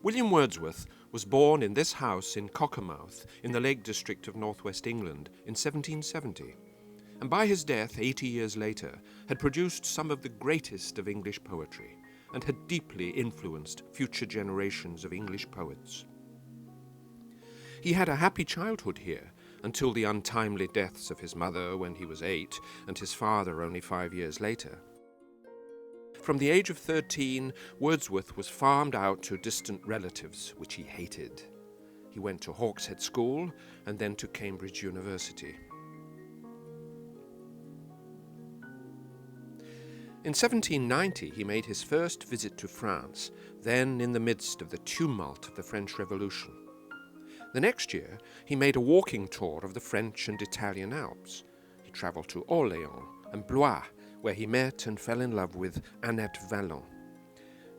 William Wordsworth was born in this house in Cockermouth in the Lake District of northwest England in 1770, and by his death 80 years later had produced some of the greatest of English poetry and had deeply influenced future generations of English poets. He had a happy childhood here until the untimely deaths of his mother when he was 8 and his father only 5 years later. From the age of 13, Wordsworth was farmed out to distant relatives, which he hated. He went to Hawkshead School and then to Cambridge University. In 1790, he made his first visit to France, then in the midst of the tumult of the French Revolution. The next year, he made a walking tour of the French and Italian Alps. He travelled to Orléans and Blois, where he met and fell in love with Annette Vallon.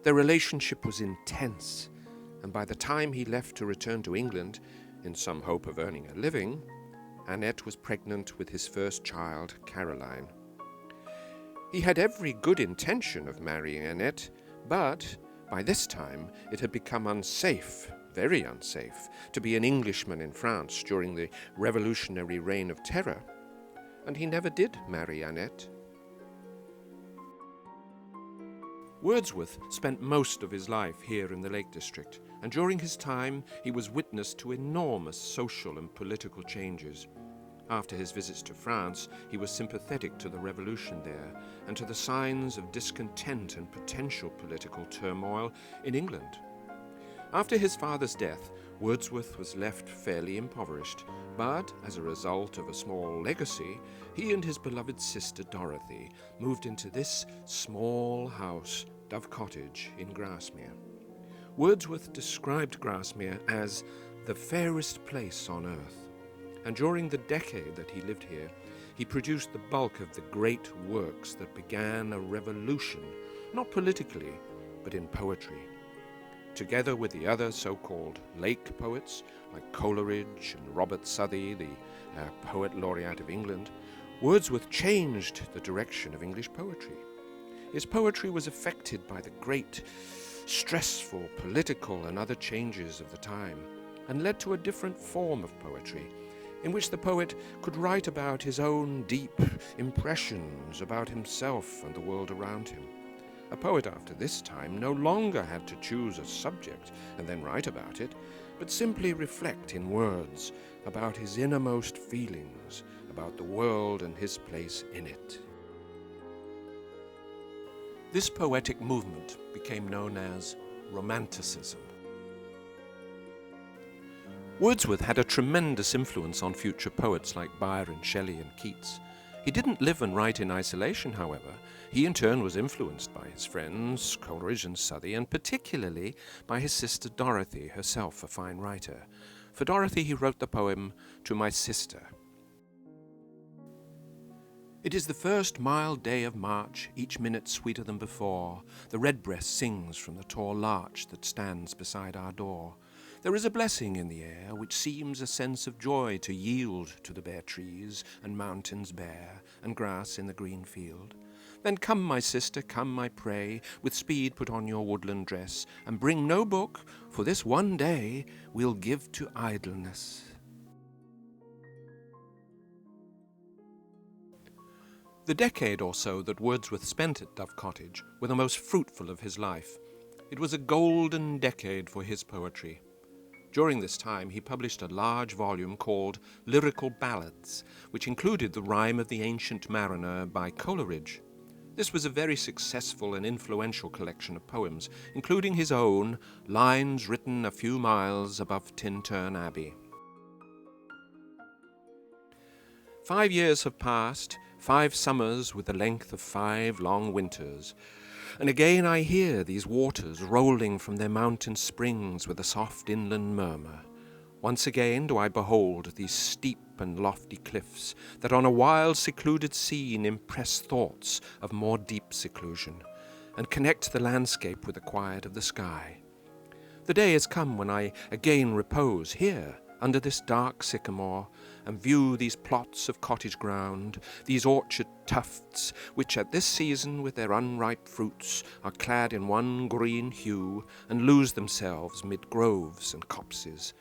Their relationship was intense, and by the time he left to return to England, in some hope of earning a living, Annette was pregnant with his first child, Caroline. He had every good intention of marrying Annette, but by this time it had become unsafe, very unsafe, to be an Englishman in France during the revolutionary reign of terror, and he never did marry Annette. Wordsworth spent most of his life here in the Lake District, and during his time he was witness to enormous social and political changes. After his visits to France, he was sympathetic to the revolution there and to the signs of discontent and potential political turmoil in England. After his father's death, Wordsworth was left fairly impoverished, but as a result of a small legacy, he and his beloved sister Dorothy moved into this small house, Dove Cottage, in Grasmere. Wordsworth described Grasmere as the fairest place on earth, and during the decade that he lived here, he produced the bulk of the great works that began a revolution, not politically, but in poetry. Together with the other so-called lake poets, like Coleridge and Robert Southey, the poet laureate of England, Wordsworth changed the direction of English poetry. His poetry was affected by the great, stressful political and other changes of the time, and led to a different form of poetry, in which the poet could write about his own deep impressions about himself and the world around him. A poet after this time no longer had to choose a subject and then write about it, but simply reflect in words about his innermost feelings, about the world and his place in it. This poetic movement became known as Romanticism. Wordsworth had a tremendous influence on future poets like Byron, Shelley, and Keats. He didn't live and write in isolation, however. He in turn was influenced by his friends, Coleridge and Southey, and particularly by his sister Dorothy, herself a fine writer. For Dorothy he wrote the poem "To My Sister." It is the first mild day of March, each minute sweeter than before. The redbreast sings from the tall larch that stands beside our door. There is a blessing in the air, which seems a sense of joy to yield to the bare trees, and mountains bare, and grass in the green field. Then come, my sister, come, I pray, with speed put on your woodland dress, and bring no book, for this one day we'll give to idleness. The decade or so that Wordsworth spent at Dove Cottage were the most fruitful of his life. It was a golden decade for his poetry. During this time, he published a large volume called Lyrical Ballads, which included the Rime of the Ancient Mariner by Coleridge. This was a very successful and influential collection of poems, including his own Lines Written a Few Miles Above Tintern Abbey. 5 years have passed, 5 summers with the length of 5 long winters, and again I hear these waters rolling from their mountain springs with a soft inland murmur. Once again do I behold these steep and lofty cliffs that on a wild secluded scene impress thoughts of more deep seclusion, and connect the landscape with the quiet of the sky. The day has come when I again repose here, under this dark sycamore, and view these plots of cottage ground, these orchard tufts, which at this season with their unripe fruits are clad in one green hue, and lose themselves mid groves and copses.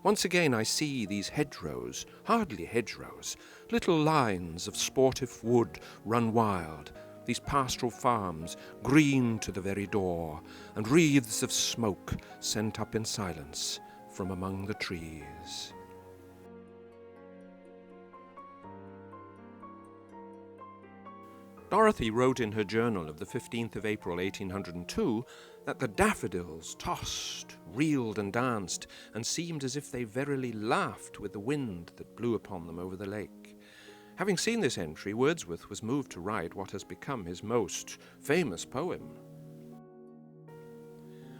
Once again I see these hedgerows, hardly hedgerows, little lines of sportive wood run wild, these pastoral farms, green to the very door, and wreaths of smoke sent up in silence from among the trees. Dorothy wrote in her journal of the 15th of April 1802 that the daffodils tossed, reeled and danced, and seemed as if they verily laughed with the wind that blew upon them over the lake. Having seen this entry, Wordsworth was moved to write what has become his most famous poem.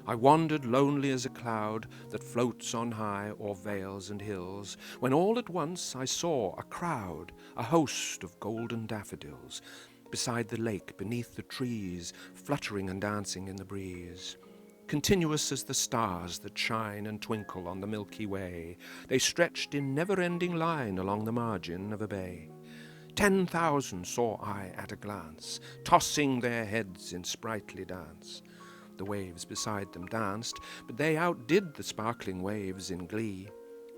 I wandered lonely as a cloud that floats on high o'er vales and hills, when all at once I saw a crowd, a host of golden daffodils, beside the lake, beneath the trees, fluttering and dancing in the breeze. Continuous as the stars that shine and twinkle on the Milky Way, they stretched in never-ending line along the margin of a bay. 10,000 saw I at a glance, tossing their heads in sprightly dance. The waves beside them danced, but they outdid the sparkling waves in glee.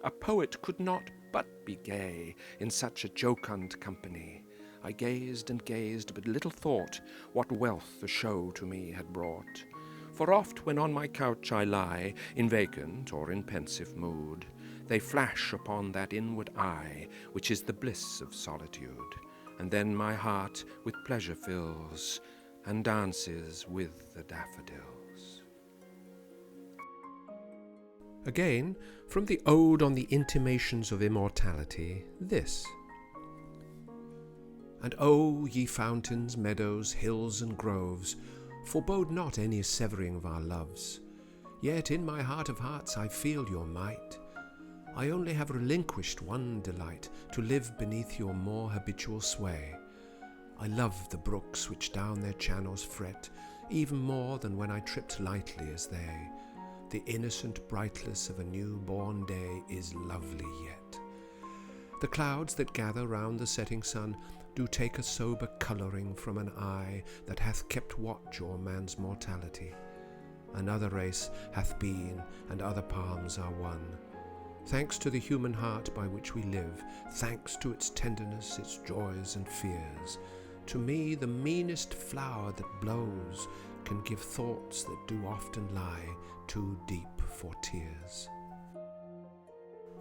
A poet could not but be gay in such a jocund company. I gazed and gazed, but little thought what wealth the show to me had brought. For oft when on my couch I lie, in vacant or in pensive mood, they flash upon that inward eye, which is the bliss of solitude. And then my heart with pleasure fills, and dances with the daffodils. Again, from the Ode on the Intimations of Immortality, this. And O, ye fountains, meadows, hills, and groves, forebode not any severing of our loves. Yet in my heart of hearts I feel your might. I only have relinquished one delight, to live beneath your more habitual sway. I love the brooks which down their channels fret, even more than when I tripped lightly as they. The innocent brightness of a new-born day is lovely yet. The clouds that gather round the setting sun do take a sober colouring from an eye that hath kept watch o'er man's mortality. Another race hath been, and other palms are won. Thanks to the human heart by which we live, thanks to its tenderness, its joys and fears, to me the meanest flower that blows can give thoughts that do often lie too deep for tears.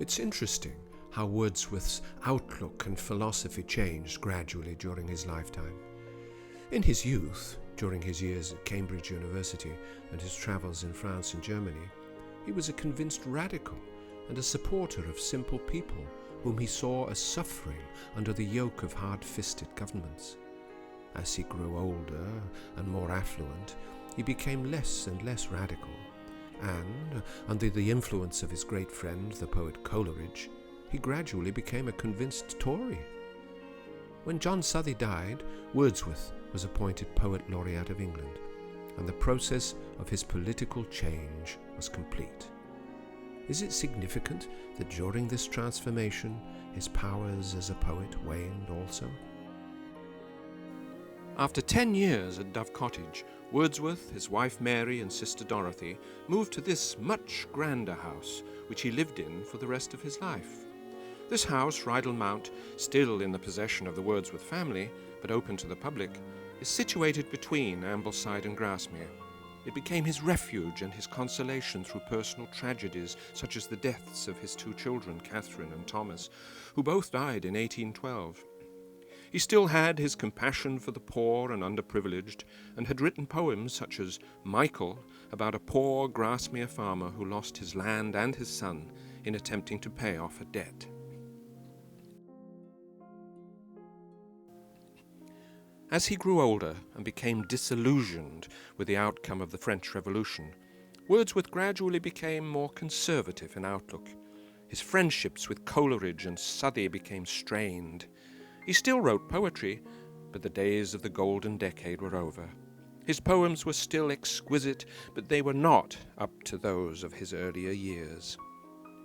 It's interesting how Wordsworth's outlook and philosophy changed gradually during his lifetime. In his youth, during his years at Cambridge University and his travels in France and Germany, he was a convinced radical and a supporter of simple people whom he saw as suffering under the yoke of hard-fisted governments. As he grew older and more affluent, he became less and less radical, and, under the influence of his great friend, the poet Coleridge, he gradually became a convinced Tory. When John Southey died, Wordsworth was appointed Poet Laureate of England, and the process of his political change was complete. Is it significant that during this transformation his powers as a poet waned also? After 10 years at Dove Cottage, Wordsworth, his wife Mary and sister Dorothy moved to this much grander house, which he lived in for the rest of his life. This house, Rydal Mount, still in the possession of the Wordsworth family, but open to the public, is situated between Ambleside and Grasmere. It became his refuge and his consolation through personal tragedies such as the deaths of his 2 children, Catherine and Thomas, who both died in 1812. He still had his compassion for the poor and underprivileged, and had written poems such as Michael, about a poor Grasmere farmer who lost his land and his son in attempting to pay off a debt. As he grew older and became disillusioned with the outcome of the French Revolution, Wordsworth gradually became more conservative in outlook. His friendships with Coleridge and Southey became strained. He still wrote poetry, but the days of the golden decade were over. His poems were still exquisite, but they were not up to those of his earlier years.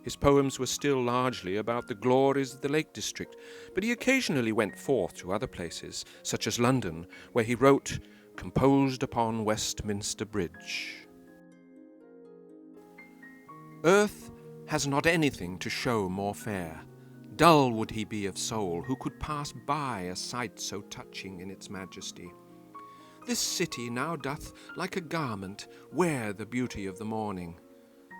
His poems were still largely about the glories of the Lake District, but he occasionally went forth to other places, such as London, where he wrote, "Composed upon Westminster Bridge." Earth has not anything to show more fair. Dull would he be of soul, who could pass by a sight so touching in its majesty. This city now doth, like a garment, wear the beauty of the morning.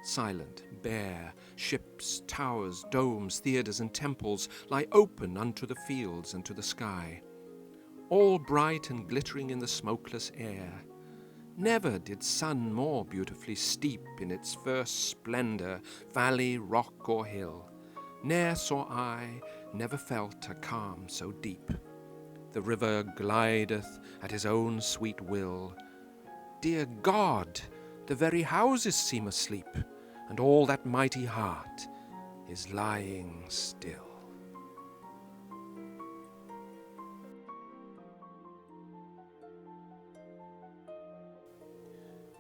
Silent, bare, ships, towers, domes, theatres, and temples lie open unto the fields and to the sky, all bright and glittering in the smokeless air. Never did sun more beautifully steep in its first splendour valley, rock, or hill. Ne'er saw I, never felt a calm so deep. The river glideth at his own sweet will. Dear God, the very houses seem asleep, and all that mighty heart is lying still.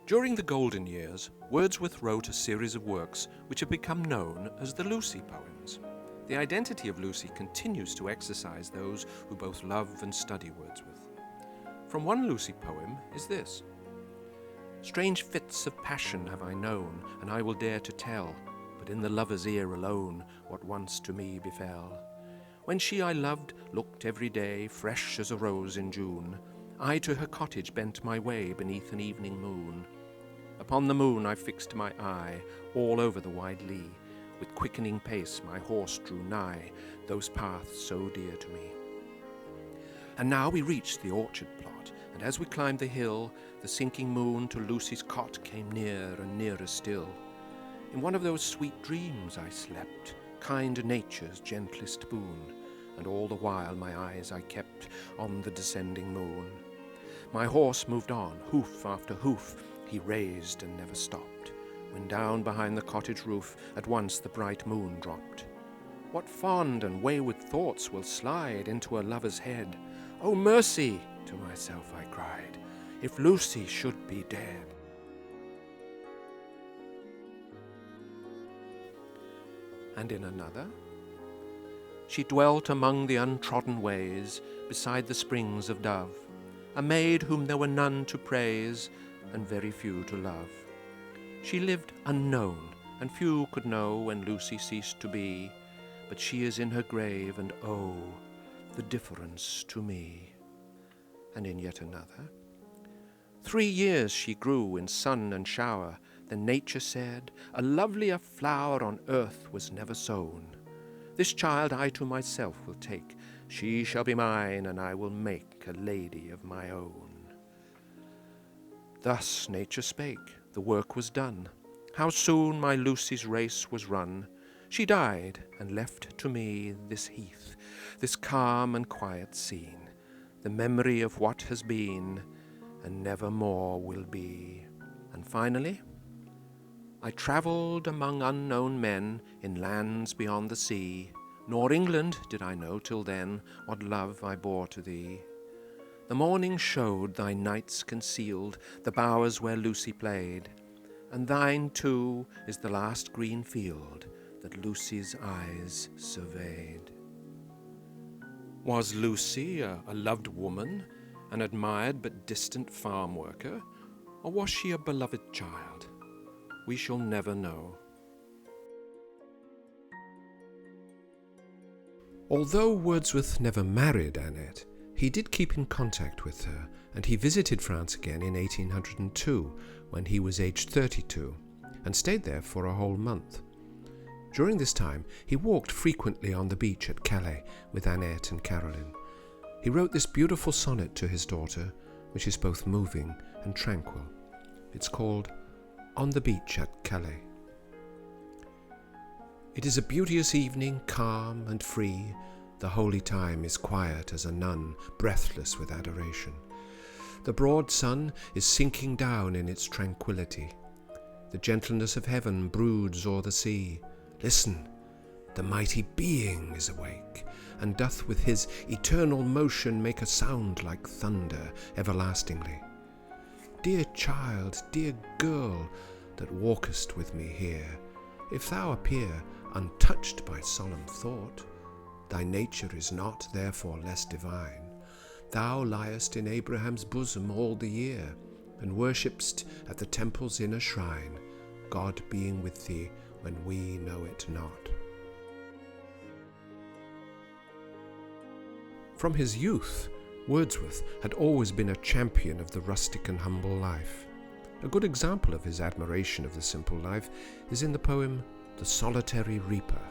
During the golden years, Wordsworth wrote a series of works which have become known as the Lucy poems. The identity of Lucy continues to exercise those who both love and study Wordsworth. From one Lucy poem is this: "Strange fits of passion have I known, and I will dare to tell, but in the lover's ear alone, what once to me befell. When she I loved looked every day fresh as a rose in June, I to her cottage bent my way beneath an evening moon. Upon the moon I fixed my eye, all over the wide lea. With quickening pace my horse drew nigh those paths so dear to me. And now we reached the orchard plot, and as we climbed the hill, the sinking moon to Lucy's cot came near and nearer still. In one of those sweet dreams I slept, kind nature's gentlest boon, and all the while my eyes I kept on the descending moon. My horse moved on, hoof after hoof he raised and never stopped, when down behind the cottage roof at once the bright moon dropped. What fond and wayward thoughts will slide into a lover's head? Oh, mercy, to myself I cried, if Lucy should be dead. And in another, she dwelt among the untrodden ways, beside the springs of Dove, a maid whom there were none to praise, and very few to love. She lived unknown, and few could know when Lucy ceased to be, but she is in her grave, and oh, the difference to me. And in yet another, 3 years she grew in sun and shower, then nature said, a lovelier flower on earth was never sown. This child I to myself will take, she shall be mine, and I will make a lady of my own. Thus nature spake, the work was done. How soon my Lucy's race was run. She died, and left to me this heath, this calm and quiet scene, the memory of what has been, and never more will be. And finally, I travelled among unknown men in lands beyond the sea, nor England did I know till then what love I bore to thee. The morning showed thy nights concealed, the bowers where Lucy played, and thine too is the last green field that Lucy's eyes surveyed. Was Lucy a loved woman, an admired but distant farm worker, or was she a beloved child? We shall never know. Although Wordsworth never married Annette, he did keep in contact with her, and he visited France again in 1802, when he was aged 32, and stayed there for a whole month. During this time, he walked frequently on the beach at Calais with Annette and Caroline. He wrote this beautiful sonnet to his daughter, which is both moving and tranquil. It's called On the Beach at Calais. It is a beauteous evening, calm and free. The holy time is quiet as a nun, breathless with adoration. The broad sun is sinking down in its tranquillity. The gentleness of heaven broods o'er the sea. Listen, The mighty being is awake, and doth with his eternal motion make a sound like thunder everlastingly. Dear child, dear girl, that walkest with me here, if thou appear untouched by solemn thought, thy nature is not therefore less divine. Thou liest in Abraham's bosom all the year, and worshipst at the temple's inner shrine, God being with thee when we know it not. From his youth, Wordsworth had always been a champion of the rustic and humble life. A good example of his admiration of the simple life is in the poem The Solitary Reaper.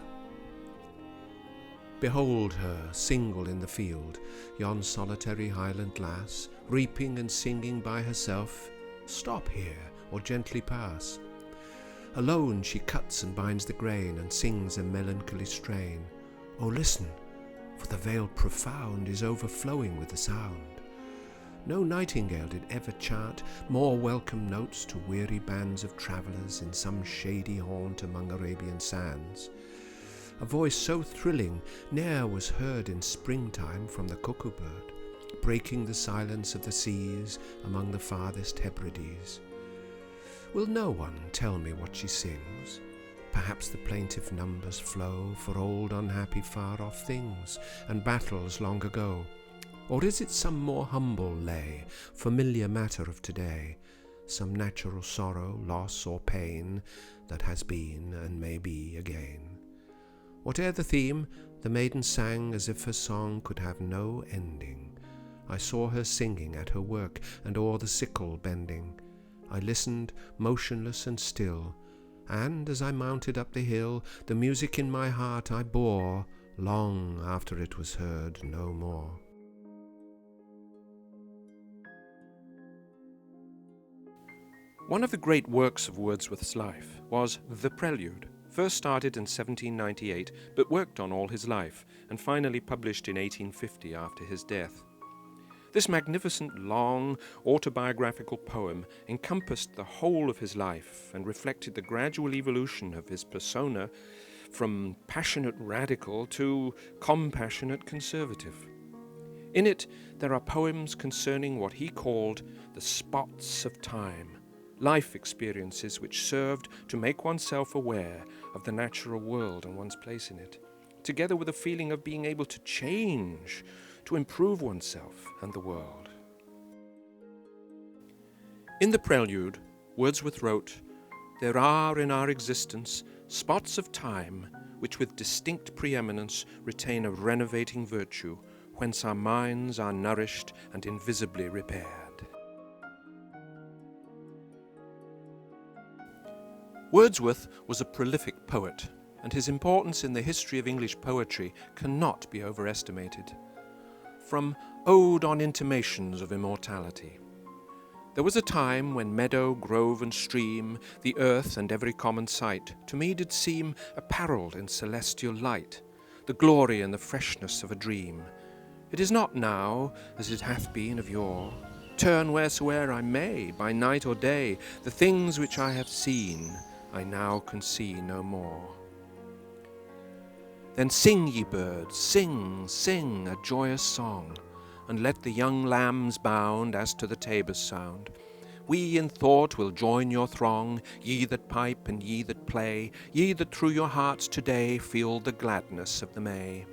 Behold her, single in the field, yon solitary Highland lass, reaping and singing by herself. Stop here, or gently pass. Alone she cuts and binds the grain, and sings a melancholy strain. Oh, listen, for the vale profound is overflowing with the sound. No nightingale did ever chant more welcome notes to weary bands of travellers in some shady haunt among Arabian sands. A voice so thrilling ne'er was heard in springtime from the cuckoo bird, breaking the silence of the seas among the farthest Hebrides. Will no one tell me what she sings? Perhaps the plaintive numbers flow for old unhappy far-off things and battles long ago. Or is it some more humble lay, familiar matter of today, some natural sorrow, loss, or pain that has been and may be again? Whate'er the theme, the maiden sang as if her song could have no ending. I saw her singing at her work and o'er the sickle bending. I listened, motionless and still, and as I mounted up the hill, the music in my heart I bore, long after it was heard no more. One of the great works of Wordsworth's life was The Prelude, first started in 1798 but worked on all his life, and finally published in 1850 after his death. This magnificent, long, autobiographical poem encompassed the whole of his life and reflected the gradual evolution of his persona from passionate radical to compassionate conservative. In it, there are poems concerning what he called the spots of time, life experiences which served to make oneself aware of the natural world and one's place in it, together with a feeling of being able to change, to improve oneself and the world. In The Prelude, Wordsworth wrote, "There are in our existence spots of time which with distinct preeminence retain a renovating virtue, whence our minds are nourished and invisibly repaired." Wordsworth was a prolific poet, and his importance in the history of English poetry cannot be overestimated. From Ode on Intimations of Immortality. There was a time when meadow, grove, and stream, the earth and every common sight, to me did seem apparelled in celestial light, the glory and the freshness of a dream. It is not now as it hath been of yore. Turn wheresoe'er I may, by night or day, the things which I have seen, I now can see no more. Then sing, ye birds, sing, sing a joyous song, and let the young lambs bound as to the tabor's sound. We in thought will join your throng, ye that pipe and ye that play, ye that through your hearts today feel the gladness of the May.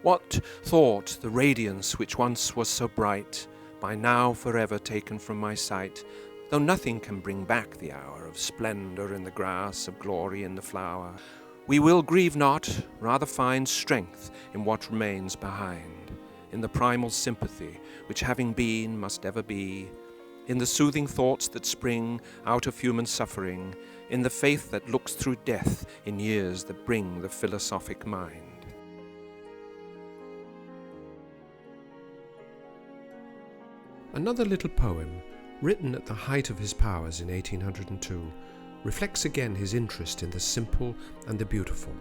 What thought the radiance which once was so bright, by now forever taken from my sight, though nothing can bring back the hour of splendour in the grass, of glory in the flower. We will grieve not, rather find strength in what remains behind, in the primal sympathy which having been must ever be, in the soothing thoughts that spring out of human suffering, in the faith that looks through death in years that bring the philosophic mind. Another little poem, written at the height of his powers in 1802, reflects again his interest in the simple and the beautiful.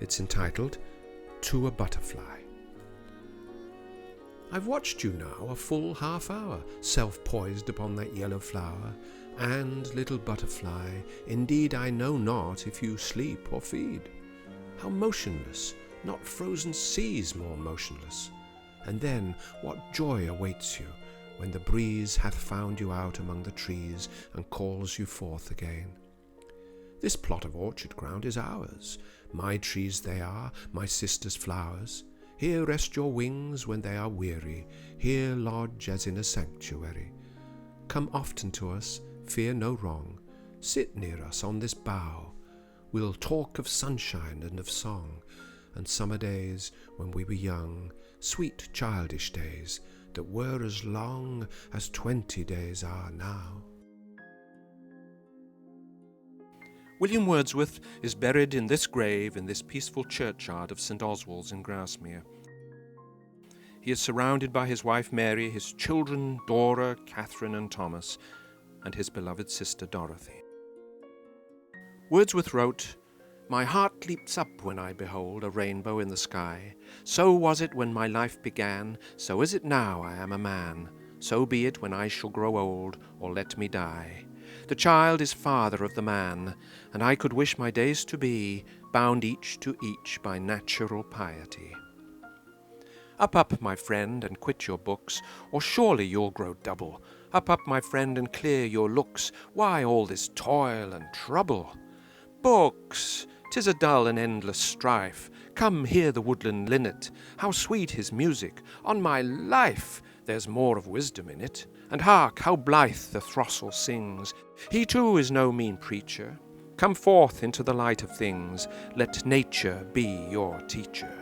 It's entitled, To a Butterfly. I've watched you now a full half hour, self-poised upon that yellow flower, and, little butterfly, indeed I know not if you sleep or feed. how motionless, not frozen seas more motionless. And then what joy awaits you, when the breeze hath found you out among the trees and calls you forth again. This plot of orchard ground is ours, my trees they are, my sister's flowers. Here rest your wings when they are weary, here lodge as in a sanctuary. Come often to us, fear no wrong, sit near us on this bough. We'll talk of sunshine and of song, and summer days when we were young, sweet childish days that were as long as 20 days are now. William Wordsworth is buried in this grave in this peaceful churchyard of St. Oswald's in Grasmere. He is surrounded by his wife Mary, his children Dora, Catherine and Thomas, and his beloved sister Dorothy. Wordsworth wrote, "My heart leaps up when I behold a rainbow in the sky. So was it when my life began, so is it now I am a man. So be it when I shall grow old, or let me die. The child is father of the man, and I could wish my days to be bound each to each by natural piety. Up, my friend, and quit your books, or surely you'll grow double. Up, my friend, and clear your looks. Why all this toil and trouble? Books! 'Tis a dull and endless strife. Come, hear the woodland linnet. How sweet his music! On my life, there's more of wisdom in it. And hark, how blithe the throstle sings. He too is no mean preacher. Come forth into the light of things. Let nature be your teacher.